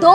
2